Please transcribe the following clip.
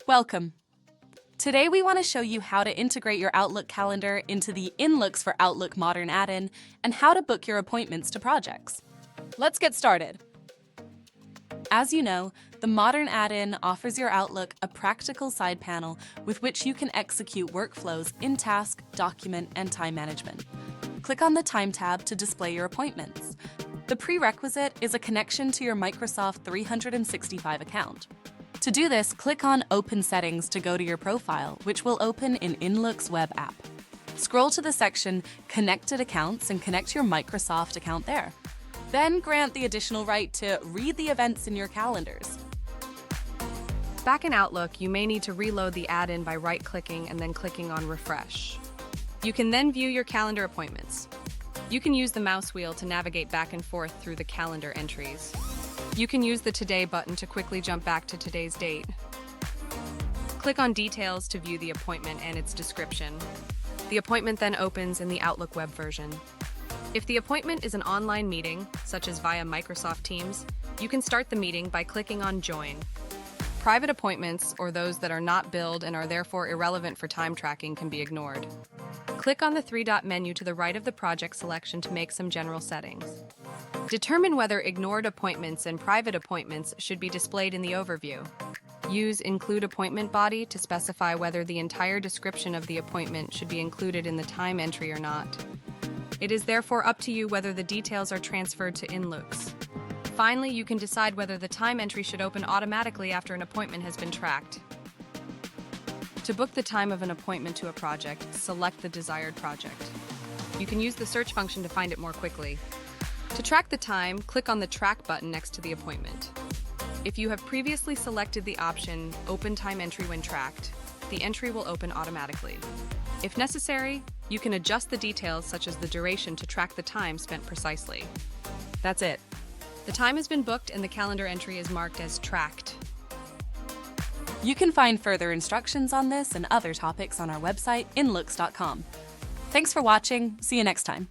Welcome. Today we want to show you how to integrate your Outlook calendar into the InLoox for Outlook Modern add-in and how to book your appointments to projects. Let's get started. As you know, the Modern add-in offers your Outlook a practical side panel with which you can execute workflows in task, document, and time management. Click on the Time tab to display your appointments. The prerequisite is a connection to your Microsoft 365 account. To do this, click on Open Settings to go to your profile, which will open in InLoox web app. Scroll to the section Connected Accounts and connect your Microsoft account there. Then grant the additional right to read the events in your calendars. Back in Outlook, you may need to reload the add-in by right-clicking and then clicking on Refresh. You can then view your calendar appointments. You can use the mouse wheel to navigate back and forth through the calendar entries. You can use the Today button to quickly jump back to today's date. Click on Details to view the appointment and its description. The appointment then opens in the Outlook web version. If the appointment is an online meeting, such as via Microsoft Teams, you can start the meeting by clicking on Join. Private appointments, or those that are not billed and are therefore irrelevant for time tracking, can be ignored. Click on the three-dot menu to the right of the project selection to make some general settings. Determine whether ignored appointments and private appointments should be displayed in the overview. Use Include Appointment Body to specify whether the entire description of the appointment should be included in the time entry or not. It is therefore up to you whether the details are transferred to InLoox. Finally, you can decide whether the time entry should open automatically after an appointment has been tracked. To book the time of an appointment to a project, select the desired project. You can use the search function to find it more quickly. To track the time, click on the Track button next to the appointment. If you have previously selected the option Open Time Entry when tracked, the entry will open automatically. If necessary, you can adjust the details such as the duration to track the time spent precisely. That's it. The time has been booked and the calendar entry is marked as tracked. You can find further instructions on this and other topics on our website, inloox.com. Thanks for watching. See you next time.